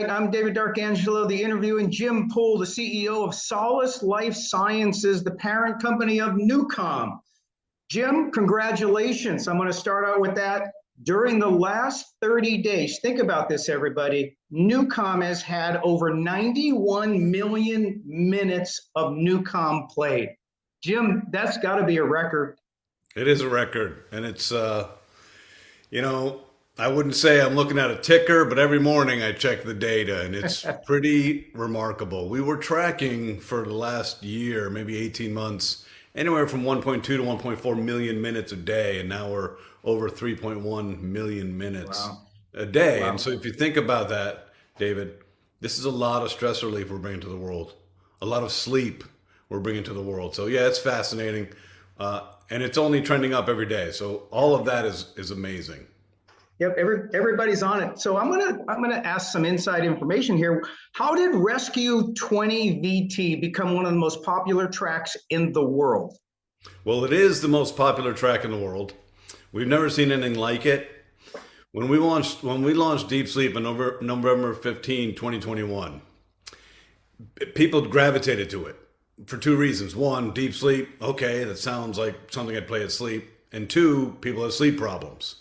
I'm David D'Arcangelo, the interviewing Jim Poole, the CEO of Solace Life Sciences, the parent company of Newcom. Jim, congratulations. I'm going to start out with that. During the last 30 days, think about this, everybody. Newcom has had over 91 million minutes of Newcom played. Jim, that's got to be a record. It is a record, and it's you know, I wouldn't say I'm looking at a ticker, but every morning I check the data, and it's pretty remarkable. We were tracking for the last year, maybe 18 months, anywhere from 1.2 to 1.4 million minutes a day, and now we're over 3.1 million minutes Wow. a day. And Wow. so if you think about that, David, this is a lot of stress relief we're bringing to the world, a lot of sleep we're bringing to the world. So yeah, it's fascinating. And it's only trending up every day. So all of that is amazing. Yep, everybody's on it. So I'm gonna ask some inside information here. How did Rescue 20 VT become one of the most popular tracks in the world? Well, it is the most popular track in the world. We've never seen anything like it. When we launched Deep Sleep on November 15, 2021, people gravitated to it for two reasons. One, deep sleep. Okay, that sounds like something I'd play at sleep. And two, people have sleep problems.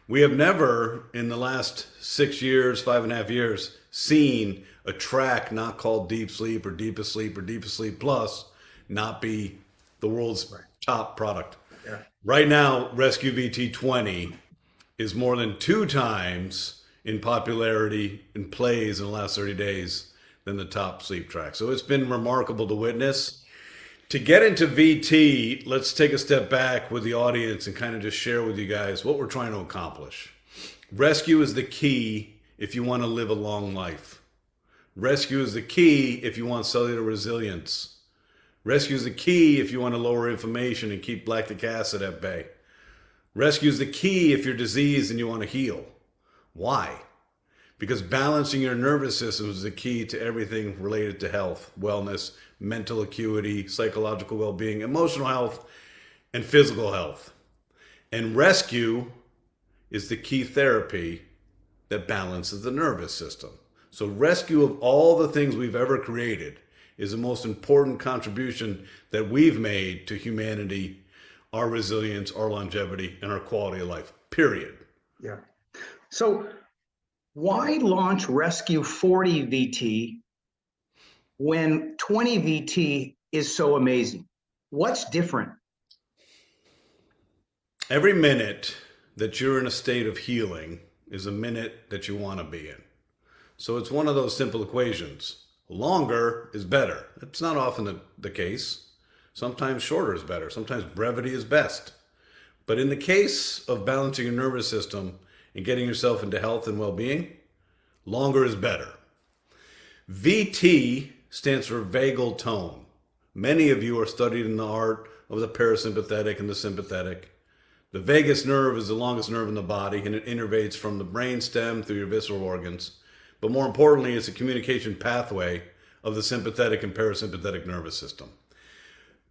We have never, in the last 6 years, 5.5 years, seen a track not called Deep Sleep or Deepest Sleep or Deepest Sleep Plus not be the world's Right. top product. Yeah. Right now, Rescue VT20 is more than 2 times in popularity in plays in the last 30 days than the top sleep track. So it's been remarkable to witness. To get into VT, let's take a step back with the audience and kind of just share with you guys what we're trying to accomplish. Rescue is the key if you want to live a long life. Rescue is the key if you want cellular resilience. Rescue is the key if you want to lower inflammation and keep lactic acid at bay. Rescue is the key if you're diseased and you want to heal. Why? Because balancing your nervous system is the key to everything related to health, wellness, mental acuity, psychological well-being, emotional health, and physical health. And rescue is the key therapy that balances the nervous system. So rescue of all the things we've ever created is the most important contribution that we've made to humanity, our resilience, our longevity, and our quality of life, period. Yeah. So why launch Rescue 40 VT when 20 VT is so amazing? What's different? Every minute that you're in a state of healing is a minute that you want to be in. So it's one of those simple equations. Longer is better. It's not often the case. Sometimes shorter is better. Sometimes brevity is best. But in the case of balancing your nervous system and getting yourself into health and well-being, longer is better. VT stands for vagal tone. Many of you are studied in the art of the parasympathetic and the sympathetic. The vagus nerve is the longest nerve in the body, and it innervates from the brain stem through your visceral organs. But more importantly, it's a communication pathway of the sympathetic and parasympathetic nervous system.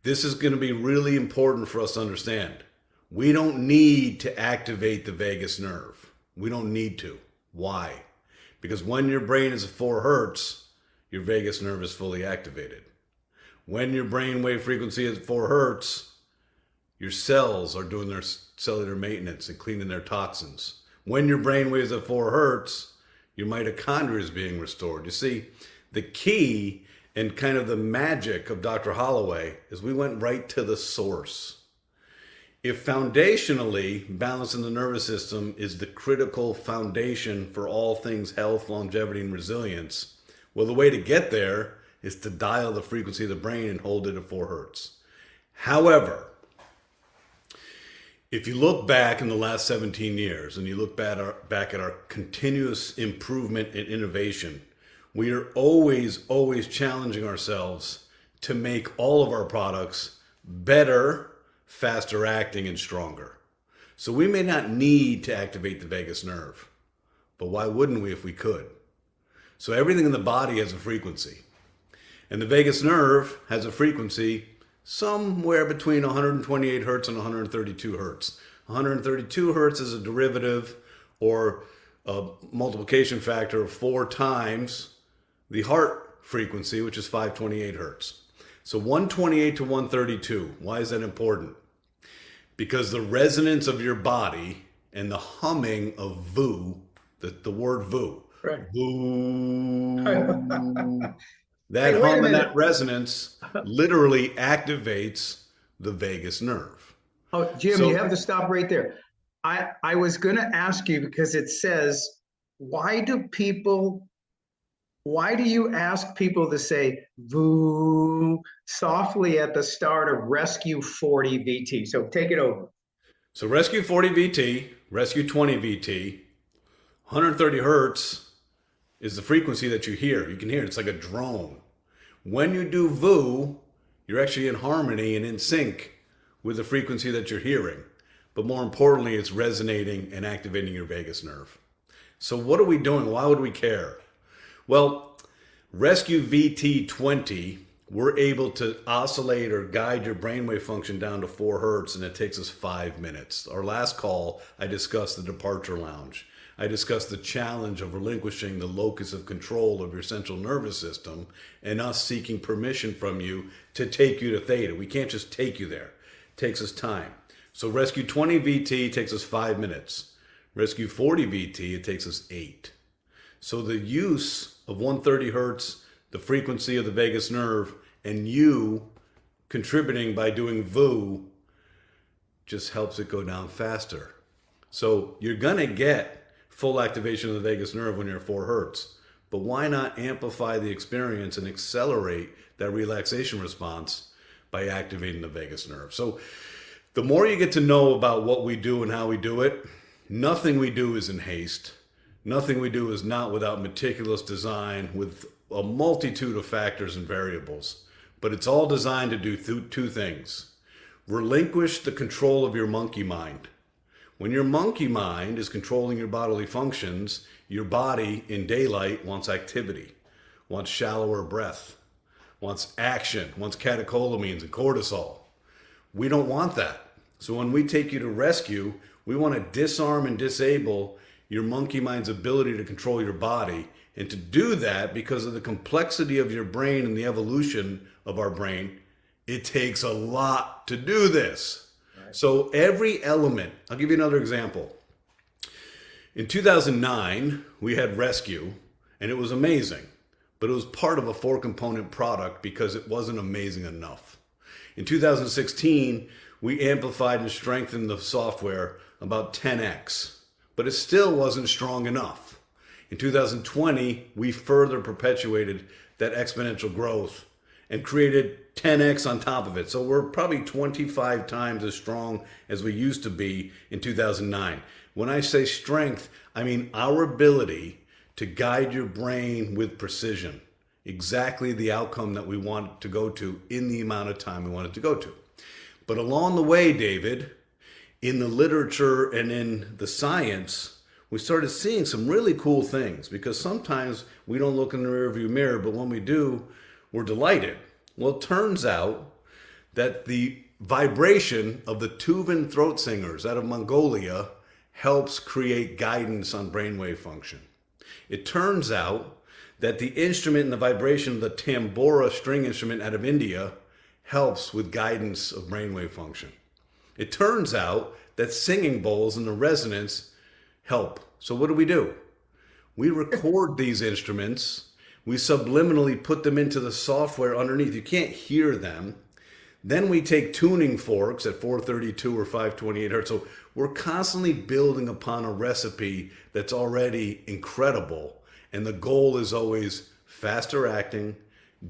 This is going to be really important for us to understand. We don't need to activate the vagus nerve. We don't need to. Why? Because when your brain is at 4 hertz, your vagus nerve is fully activated. When your brain wave frequency is 4 hertz, your cells are doing their cellular maintenance and cleaning their toxins. When your brain waves at 4 hertz, your mitochondria is being restored. You see, the key and kind of the magic of Dr. Holloway is we went right to the source. If foundationally, balancing the nervous system is the critical foundation for all things health, longevity, and resilience, well, the way to get there is to dial the frequency of the brain and hold it at 4 hertz. However, if you look back in the last 17 years and you look back at our continuous improvement and innovation, we are always challenging ourselves to make all of our products better, faster acting, and stronger. So we may not need to activate the vagus nerve, but why wouldn't we if we could? So everything in the body has a frequency. And the vagus nerve has a frequency somewhere between 128 hertz and 132 hertz. 132 hertz is a derivative or a multiplication factor of 4 times the heart frequency, which is 528 hertz. So 128 to 132. Why is that important? Because the resonance of your body and the humming of VU, the word VU, Right. VU, that Hey, wait a hum and that minute. resonance literally activates the vagus nerve. Oh, Jim, you So have to stop right there. I was going to ask you because it says, why do people, why do you ask people to say "voo" softly at the start of Rescue 40 VT? So take it over. So Rescue 40 VT, Rescue 20 VT, 130 hertz is the frequency that you hear. You can hear it. It's like a drone. When you do VU, you're actually in harmony and in sync with the frequency that you're hearing. But more importantly, it's resonating and activating your vagus nerve. So what are we doing? Why would we care? Well, Rescue VT20, we're able to oscillate or guide your brainwave function down to 4 hertz, and it takes us 5 minutes. Our last call, I discussed the departure lounge. I discussed the challenge of relinquishing the locus of control of your central nervous system and us seeking permission from you to take you to theta. We can't just take you there. It takes us time. So Rescue 20 VT takes us 5 minutes. Rescue 40 VT, it takes us 8. So the use of 130 hertz, the frequency of the vagus nerve, and you contributing by doing VU just helps it go down faster. So you're going to get full activation of the vagus nerve when you're at 4 hertz. But why not amplify the experience and accelerate that relaxation response by activating the vagus nerve? So the more you get to know about what we do and how we do it, nothing we do is in haste. Nothing we do is not without meticulous design with a multitude of factors and variables. But it's all designed to do two things. Relinquish the control of your monkey mind. When your monkey mind is controlling your bodily functions, your body in daylight wants activity, wants shallower breath, wants action, wants catecholamines and cortisol. We don't want that. So when we take you to rescue, we want to disarm and disable your monkey mind's ability to control your body. And to do that, because of the complexity of your brain and the evolution of our brain, it takes a lot to do this. Right. So every element, I'll give you another example. In 2009, we had rescue, and it was amazing. But it was part of a 4-component product because it wasn't amazing enough. In 2016, we amplified and strengthened the software about 10x, but it still wasn't strong enough. In 2020, we further perpetuated that exponential growth and created 10x on top of it. So we're probably 25 times as strong as we used to be in 2009. When I say strength, I mean our ability to guide your brain with precision, exactly the outcome that we want to go to in the amount of time we want it to go to. But along the way, David, in the literature and in the science, we started seeing some really cool things, because sometimes we don't look in the rearview mirror, but when we do, we're delighted. Well, it turns out that the vibration of the Tuvan throat singers out of Mongolia helps create guidance on brainwave function. It turns out that the instrument and the vibration of the tambura string instrument out of India helps with guidance of brainwave function. It turns out that singing bowls and the resonance help. So what do? We record these instruments. We subliminally put them into the software underneath. You can't hear them. Then we take tuning forks at 432 or 528 hertz. So we're constantly building upon a recipe that's already incredible. And the goal is always faster acting,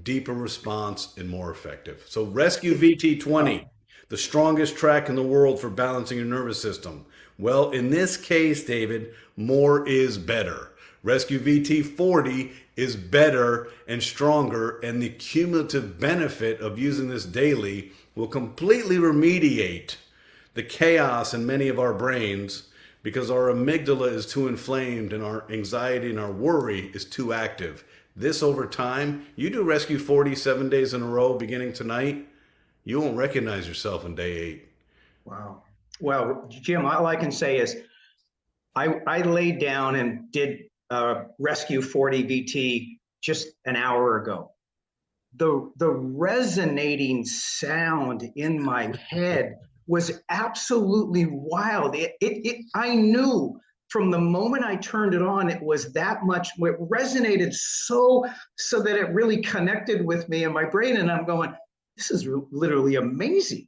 deeper response, and more effective. So Rescue VT20, the strongest track in the world for balancing your nervous system. Well, in this case, David, more is better. Rescue VT40 is better and stronger, and the cumulative benefit of using this daily will completely remediate the chaos in many of our brains, because our amygdala is too inflamed and our anxiety and our worry is too active. This over time, you do Rescue 40 7 days in a row beginning tonight, you won't recognize yourself in day 8. Wow. Well, Jim, all I can say is I laid down and did Rescue 40 VT just an hour ago. The resonating sound in my head was absolutely wild. I knew from the moment I turned it on, it was that much, it resonated so that it really connected with me and my brain. And I'm going, this is literally amazing.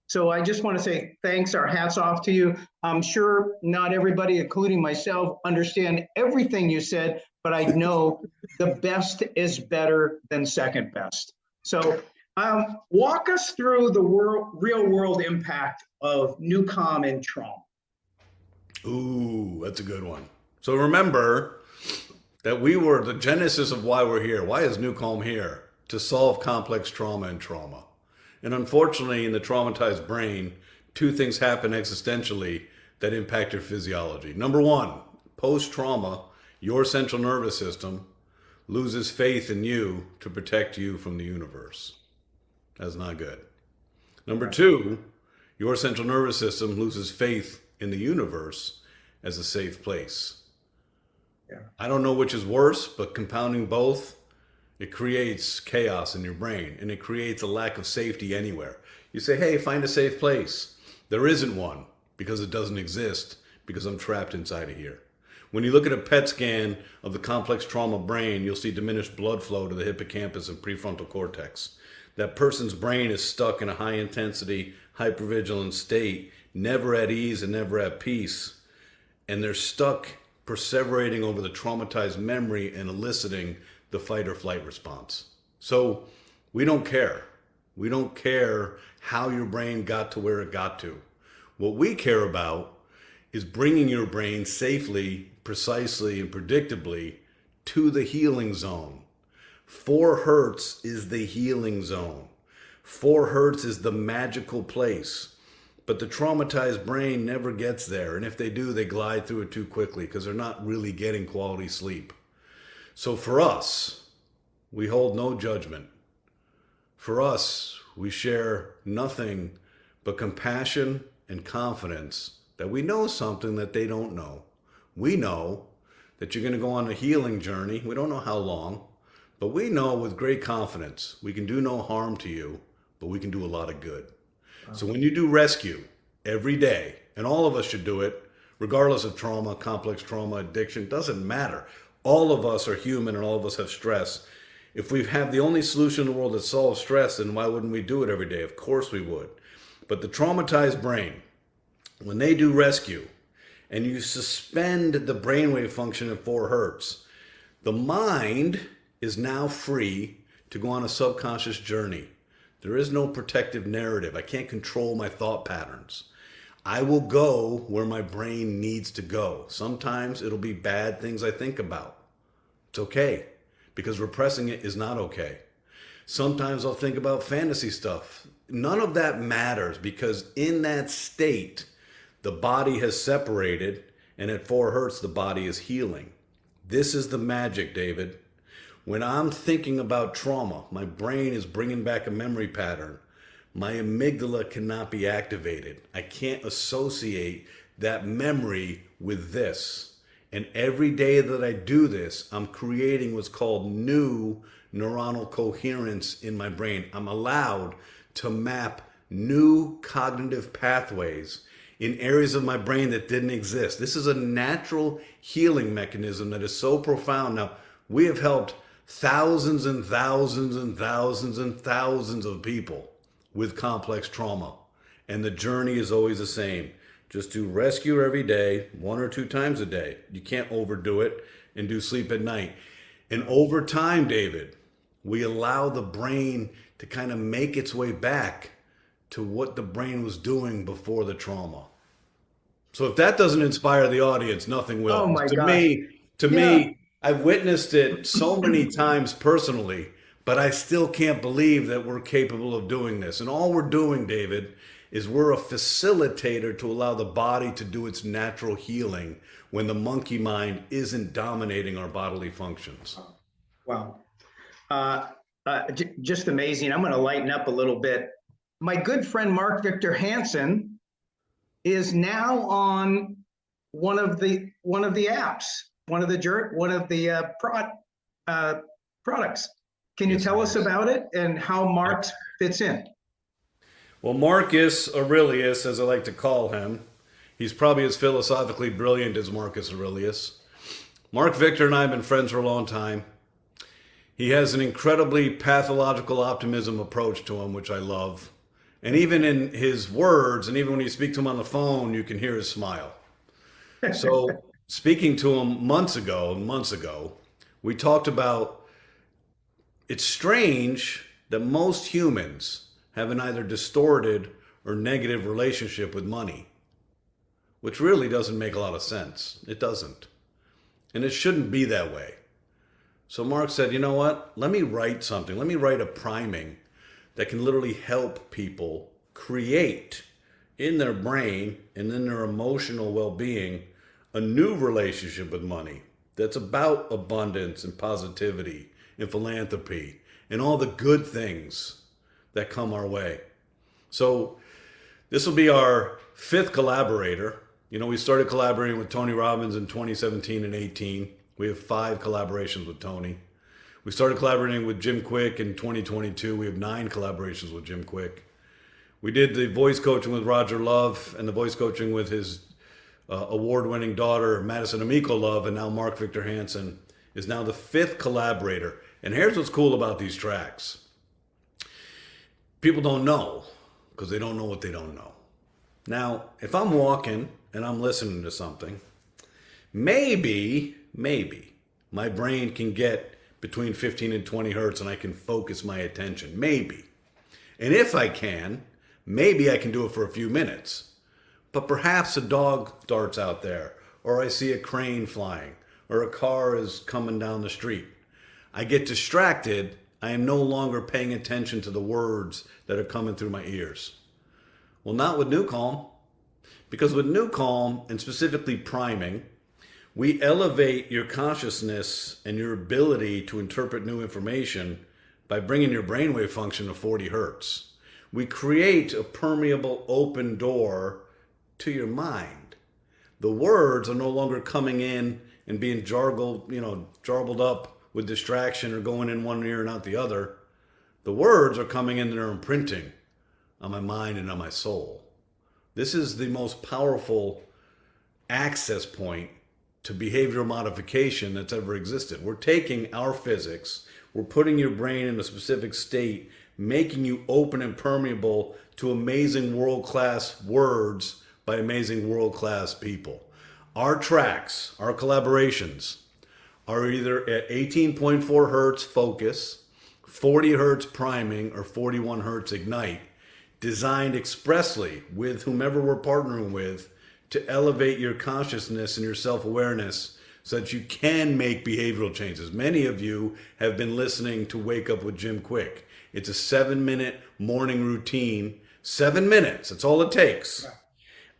So I just want to say thanks, our hats off to you. I'm sure not everybody, including myself, understand everything you said, but I know the best is better than second best. So walk us through the real world impact of NUCOM in trauma. Ooh, that's a good one. So remember that we were the genesis of why we're here. Why is NUCOM here? To solve complex trauma and trauma. And unfortunately, in the traumatized brain, two things happen existentially that impact your physiology. Number one, post-trauma, your central nervous system loses faith in you to protect you from the universe. That's not good. Number two, your central nervous system loses faith in the universe as a safe place. Yeah. I don't know which is worse, but compounding both, it creates chaos in your brain and it creates a lack of safety anywhere. You say, hey, find a safe place. There isn't one because it doesn't exist because I'm trapped inside of here. When you look at a PET scan of the complex trauma brain, you'll see diminished blood flow to the hippocampus and prefrontal cortex. That person's brain is stuck in a high intensity, hypervigilant state, never at ease and never at peace. And they're stuck perseverating over the traumatized memory and eliciting the fight or flight response. So we don't care. We don't care how your brain got to where it got to. What we care about is bringing your brain safely, precisely, and predictably to the healing zone. 4 hertz is the healing zone. 4 hertz is the magical place. But the traumatized brain never gets there. And if they do, they glide through it too quickly because they're not really getting quality sleep. So for us, we hold no judgment. For us, we share nothing but compassion and confidence that we know something that they don't know. We know that you're going to go on a healing journey. We don't know how long, but we know with great confidence we can do no harm to you, but we can do a lot of good. So when you do rescue every day, and all of us should do it, regardless of trauma, complex trauma, addiction, doesn't matter. All of us are human and all of us have stress. If we have the only solution in the world that solves stress, then why wouldn't we do it every day? Of course we would. But the traumatized brain, when they do rescue and you suspend the brainwave function at 4 hertz, the mind is now free to go on a subconscious journey. There is no protective narrative. I can't control my thought patterns. I will go where my brain needs to go. Sometimes it'll be bad things I think about. It's okay, because repressing it is not okay. Sometimes I'll think about fantasy stuff. None of that matters because in that state, the body has separated and at 4 hertz, the body is healing. This is the magic, David. When I'm thinking about trauma, my brain is bringing back a memory pattern. My amygdala cannot be activated. I can't associate that memory with this. And every day that I do this, I'm creating what's called new neuronal coherence in my brain. I'm allowed to map new cognitive pathways in areas of my brain that didn't exist. This is a natural healing mechanism that is so profound. Now, we have helped thousands and thousands and thousands and thousands of people with complex trauma. And the journey is always the same. Just do rescue every day, 1 or 2 times a day. You can't overdo it, and do sleep at night. And over time, David, we allow the brain to kind of make its way back to what the brain was doing before the trauma. So if that doesn't inspire the audience, nothing will. Oh my To gosh. me, I've witnessed it so many times personally, but I still can't believe that we're capable of doing this. And all we're doing, David, is we're a facilitator to allow the body to do its natural healing when the monkey mind isn't dominating our bodily functions. Wow. Just amazing. I'm going to lighten up a little bit. My good friend Mark Victor Hansen is now on one of the apps, one of the products. Can you Yes, tell it us is. about it and how Yep. Mark fits in? Well, Marcus Aurelius, as I like to call him, he's probably as philosophically brilliant as Marcus Aurelius. Mark Victor and I have been friends for a long time. He has an incredibly pathological optimism approach to him, which I love. And even in his words, and even when you speak to him on the phone, you can hear his smile. So, speaking to him months ago, we talked about it's strange that most humans have an either distorted or negative relationship with money, which really doesn't make a lot of sense. It doesn't. And it shouldn't be that way. So Mark said, you know what? Let me write something. Let me write a priming that can literally help people create in their brain and in their emotional well being a new relationship with money that's about abundance and positivity and philanthropy and all the good things that come our way. So this will be our fifth collaborator. You know, we started collaborating with Tony Robbins in 2017 and 18. We have 5 collaborations with Tony. We started collaborating with Jim Quick in 2022. We have 9 collaborations with Jim Quick. We did the voice coaching with Roger Love and the voice coaching with his award-winning daughter, Madison Amico Love, and now Mark Victor Hansen is now the 5th collaborator. And here's what's cool about these tracks. People don't know because they don't know what they don't know. Now, if I'm walking and I'm listening to something, maybe my brain can get between 15 and 20 hertz and I can focus my attention. Maybe. And if I can, maybe I can do it for a few minutes. But perhaps a dog darts out there, or I see a crane flying, or a car is coming down the street. I get distracted. I am no longer paying attention to the words that are coming through my ears. Well, not with New Calm. Because with New Calm, and specifically priming, we elevate your consciousness and your ability to interpret new information by bringing your brainwave function to 40 hertz. We create a permeable open door to your mind. The words are no longer coming in and being jarbled up with distraction or going in one ear and out the other. The words are coming in and they're imprinting on my mind and on my soul. This is the most powerful access point to behavioral modification that's ever existed. We're taking our physics, we're putting your brain in a specific state, making you open and permeable to amazing world-class words by amazing world-class people. Our tracks, our collaborations are either at 18.4 hertz focus, 40 hertz priming, or 41 hertz ignite, designed expressly with whomever we're partnering with to elevate your consciousness and your self-awareness so that you can make behavioral changes. Many of you have been listening to Wake Up with Jim Quick. It's a 7-minute morning routine. 7 minutes, that's all it takes.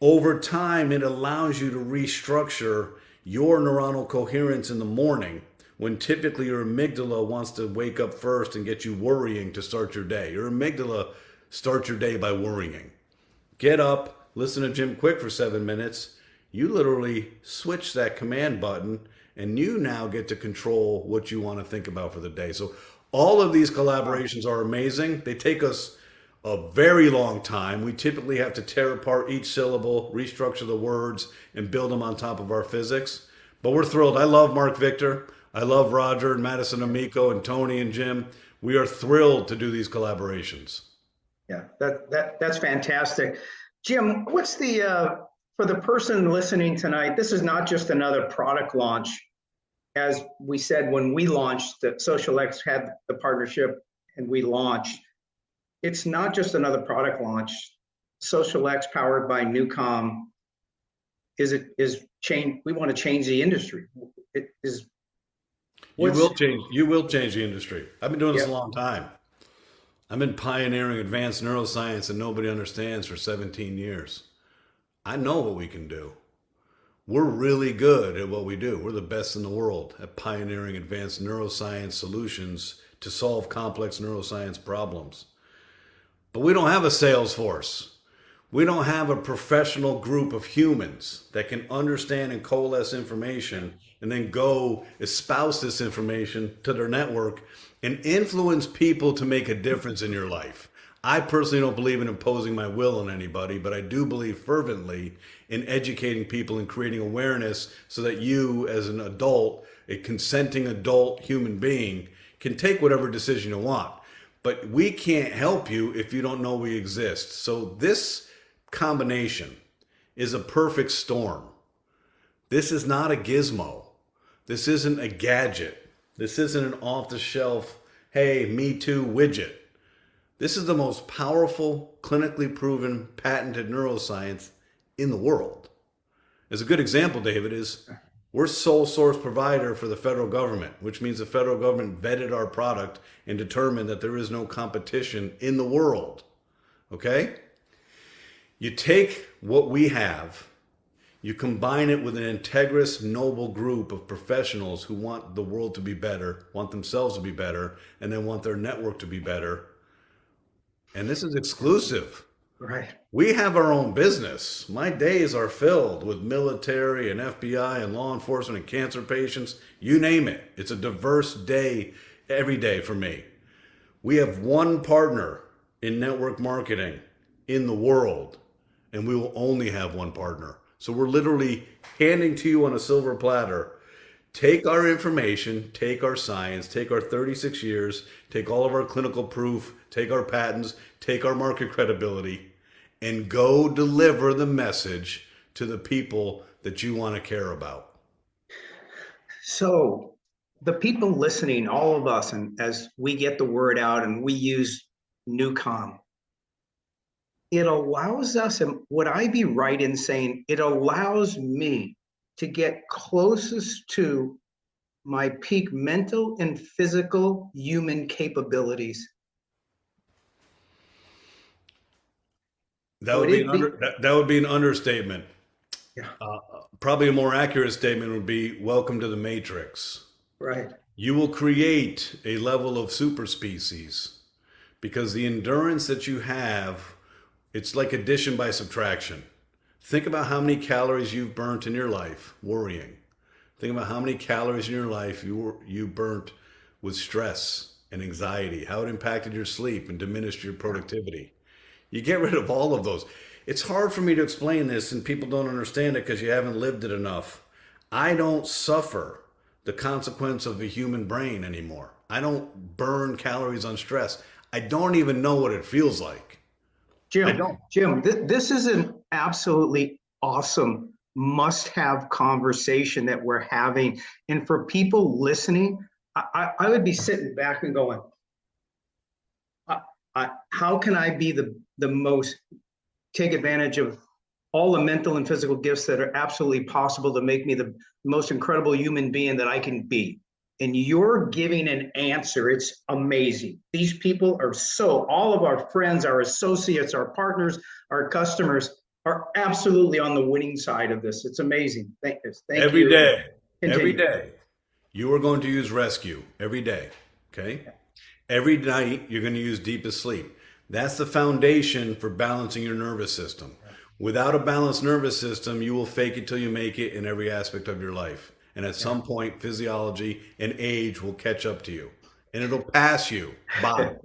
Over time, it allows you to restructure your neuronal coherence in the morning when typically your amygdala wants to wake up first and get you worrying to start your day. Your amygdala starts your day by worrying. Get up, listen to Jim Quick for 7 minutes. You literally switch that command button and you now get to control what you want to think about for the day. So all of these collaborations are amazing. They take us a very long time. We typically have to tear apart each syllable, restructure the words, and build them on top of our physics. But we're thrilled. I love Mark Victor. I love Roger and Madison Amico and Tony and Jim. We are thrilled to do these collaborations. Yeah, that's fantastic. Jim, what's for the person listening tonight, this is not just another product launch. As we said, when we launched, Social X had the partnership and we launched. It's not just another product launch. Social X, powered by Newcom, is change. We want to change the industry. It is. You will change the industry. I've been doing this a long time. I've been pioneering advanced neuroscience that nobody understands for 17 years. I know what we can do. We're really good at what we do. We're the best in the world at pioneering advanced neuroscience solutions to solve complex neuroscience problems. But we don't have a sales force. We don't have a professional group of humans that can understand and coalesce information and then go espouse this information to their network and influence people to make a difference in your life. I personally don't believe in imposing my will on anybody, but I do believe fervently in educating people and creating awareness so that you, as an adult, a consenting adult human being, can take whatever decision you want. But we can't help you if you don't know we exist. So this combination is a perfect storm. This is not a gizmo. This isn't a gadget. This isn't an off the shelf, hey, me too widget. This is the most powerful, clinically proven, patented neuroscience in the world. As a good example, David, is we're sole source provider for the federal government, which means the federal government vetted our product and determined that there is no competition in the world. Okay? You take what we have, you combine it with an integrous, noble group of professionals who want the world to be better, want themselves to be better, and then want their network to be better. And this is exclusive. Right. We have our own business. My days are filled with military and FBI and law enforcement and cancer patients. You name it. It's a diverse day every day for me. We have one partner in network marketing in the world, and we will only have one partner. So we're literally handing to you on a silver platter. Take our information, take our science, take our 36 years, take all of our clinical proof, take our patents, take our market credibility, and go deliver the message to the people that you want to care about. So the people listening, all of us, and as we get the word out and we use Newcom, it allows us, and would I be right in saying it allows me to get closest to my peak mental and physical human capabilities? That would be an understatement. Yeah. Probably a more accurate statement would be welcome to the Matrix. Right. You will create a level of super species because the endurance that you have, it's like addition by subtraction. Think about how many calories you've burnt in your life worrying. Think about how many calories in your life you burnt with stress and anxiety, how it impacted your sleep and diminished your productivity. You get rid of all of those. It's hard for me to explain this and people don't understand it because you haven't lived it enough. I don't suffer the consequence of the human brain anymore. I don't burn calories on stress. I don't even know what it feels like. I Jim, don't. this is an absolutely awesome must-have conversation that we're having. And for people listening, I would be sitting back and going, how can I be the most, take advantage of all the mental and physical gifts that are absolutely possible to make me the most incredible human being that I can be? And you're giving an answer. It's amazing. These people are all of our friends, our associates, our partners, our customers are absolutely on the winning side of this. It's amazing. Thank you. Every day, every Continue. day, you are going to use rescue every day. Okay. Every night, you're going to use deepest sleep. That's the foundation for balancing your nervous system. Without a balanced nervous system, you will fake it till you make it in every aspect of your life. And at some point, physiology and age will catch up to you, and it'll pass you by.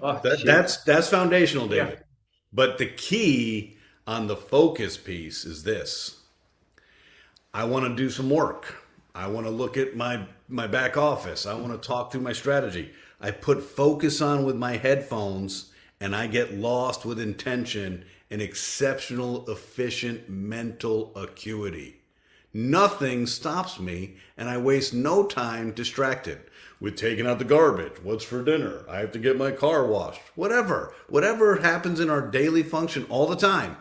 Oh, That's foundational, yeah. David. But the key on the focus piece is this. I want to do some work. I want to look at my back office. I want to talk through my strategy. I put focus on with my headphones and I get lost with intention and exceptional, efficient mental acuity. Nothing stops me and I waste no time distracted with taking out the garbage. What's for dinner? I have to get my car washed. Whatever happens in our daily function all the time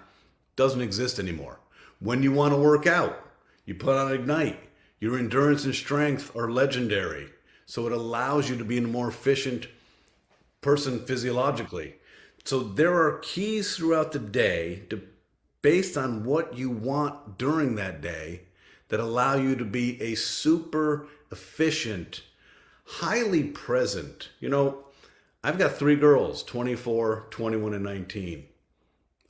doesn't exist anymore. When you want to work out, you put on Ignite. Your endurance and strength are legendary. So it allows you to be a more efficient person physiologically. So there are keys throughout the day based on what you want during that day that allow you to be a super efficient, highly present. You know, I've got 3 girls, 24, 21, and 19.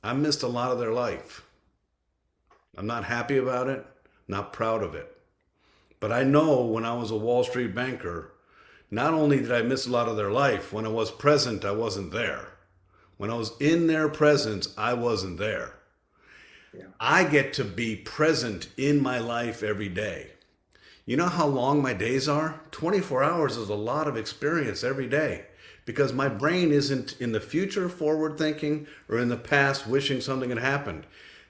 I missed a lot of their life. I'm not happy about it, not proud of it. But I know when I was a Wall Street banker, not only did I miss a lot of their life, when I was present, I wasn't there. When I was in their presence, I wasn't there. Yeah. I get to be present in my life every day. You know how long my days are? 24 hours is a lot of experience every day because my brain isn't in the future forward thinking or in the past wishing something had happened.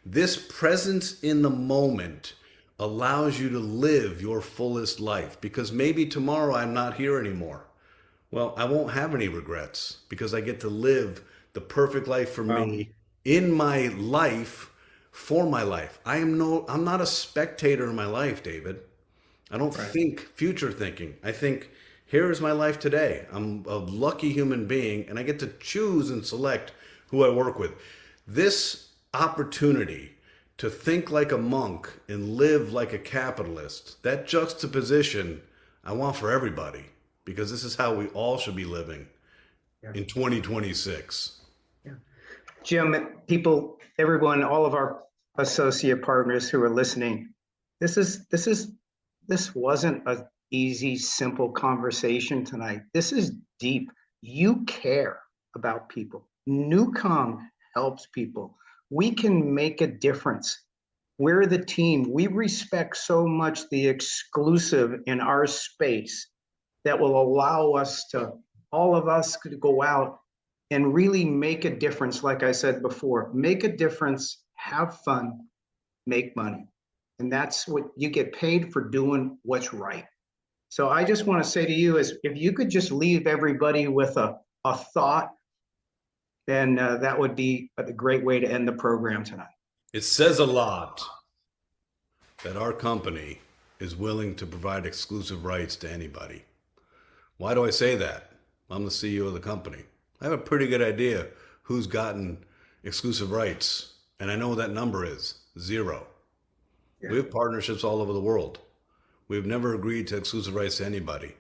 This presence in the moment allows you to live your fullest life because maybe tomorrow I'm not here anymore. Well, I won't have any regrets because I get to live the perfect life for Wow. me in my life for my life. I'm not a spectator in my life, David. I don't Right. think future thinking. I think here is my life today. I'm a lucky human being and I get to choose and select who I work with. This opportunity to think like a monk and live like a capitalist, that juxtaposition I want for everybody because this is how we all should be living Yeah. in 2026. Yeah. Jim, people, everyone, all of our associate partners who are listening, this wasn't a easy, simple conversation tonight. This is deep. You care about people. Newcom helps people. We can make a difference. We're the team. We respect so much the exclusive in our space that will allow us to, all of us could go out and really make a difference. Like I said before, make a difference, have fun, make money. And that's what you get paid for, doing what's right. So I just want to say to you is if you could just leave everybody with a thought, then that would be a great way to end the program tonight. It says a lot that our company is willing to provide exclusive rights to anybody. Why do I say that? I'm the CEO of the company. I have a pretty good idea who's gotten exclusive rights, and I know what that number is 0. Yeah. We have partnerships all over the world. We've never agreed to exclusive rights to anybody.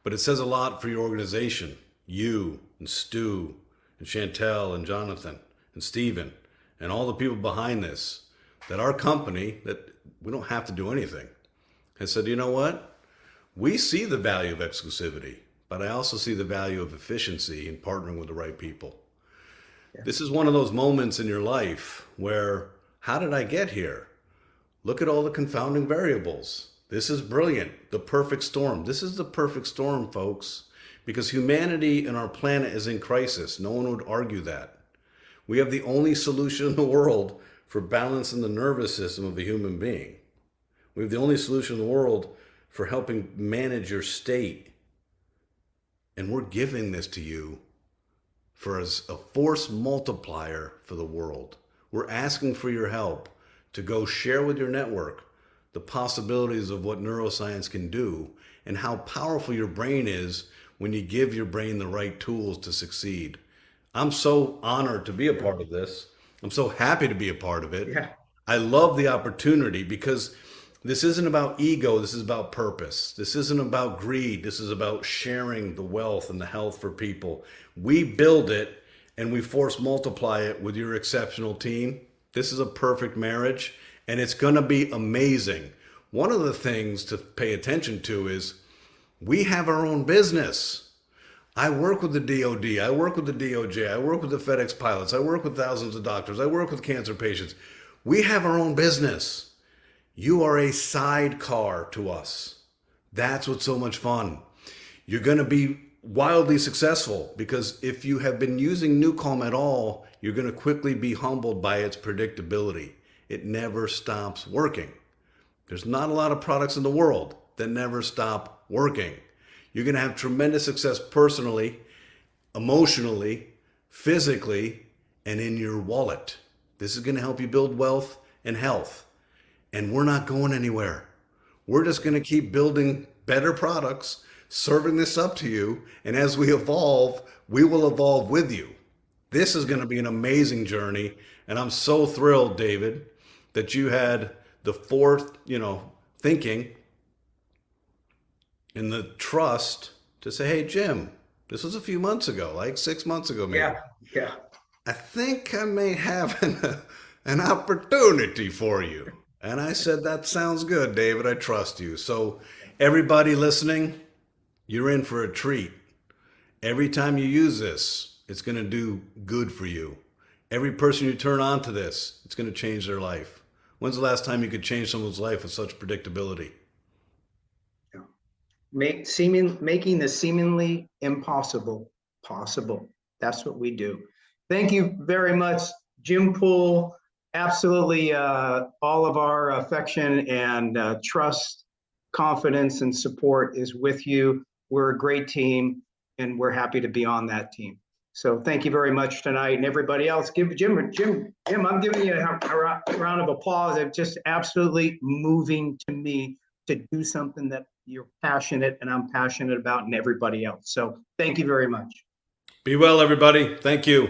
But it says a lot for your organization, you and Stu and Chantel and Jonathan and Steven and all the people behind this, that our company, that we don't have to do anything, has said, you know what? We see the value of exclusivity, but I also see the value of efficiency in partnering with the right people. Yeah. This is one of those moments in your life where, how did I get here? Look at all the confounding variables. This is brilliant. The perfect storm. This is the perfect storm, folks, because humanity and our planet is in crisis. No one would argue that. We have the only solution in the world for balancing the nervous system of a human being. We have the only solution in the world for helping manage your state. And we're giving this to you for as a force multiplier for the world. We're asking for your help to go share with your network the possibilities of what neuroscience can do and how powerful your brain is when you give your brain the right tools to succeed. I'm so honored to be a part of this. I'm so happy to be a part of it. Yeah. I love the opportunity because this isn't about ego, this is about purpose. This isn't about greed, this is about sharing the wealth and the health for people. We build it and we force multiply it with your exceptional team. This is a perfect marriage and it's going to be amazing. One of the things to pay attention to is we have our own business. I work with the DOD, I work with the DOJ, I work with the FedEx pilots, I work with thousands of doctors, I work with cancer patients. We have our own business. You are a sidecar to us. That's what's so much fun. You're going to be wildly successful because if you have been using Newcom at all, you're going to quickly be humbled by its predictability. It never stops working. There's not a lot of products in the world that never stop working. You're going to have tremendous success personally, emotionally, physically, and in your wallet. This is going to help you build wealth and health. And we're not going anywhere. We're just going to keep building better products, serving this up to you. And as we evolve, we will evolve with you. This is going to be an amazing journey. And I'm so thrilled, David, that you had the thinking and the trust to say, hey, Jim, this was a few months ago, like 6 months ago, maybe. Yeah. Yeah. I think I may have an opportunity for you. And I said, that sounds good, David. I trust you. So, everybody listening, you're in for a treat. Every time you use this, it's going to do good for you. Every person you turn on to this, it's going to change their life. When's the last time you could change someone's life with such predictability? Making the seemingly impossible possible. That's what we do. Thank you very much, Jim Poole. Absolutely, all of our affection and trust, confidence, and support is with you. We're a great team, and we're happy to be on that team. So thank you very much tonight, and everybody else. Give Jim. I'm giving you a round of applause. It's just absolutely moving to me to do something that you're passionate and I'm passionate about, and everybody else. So thank you very much. Be well, everybody. Thank you.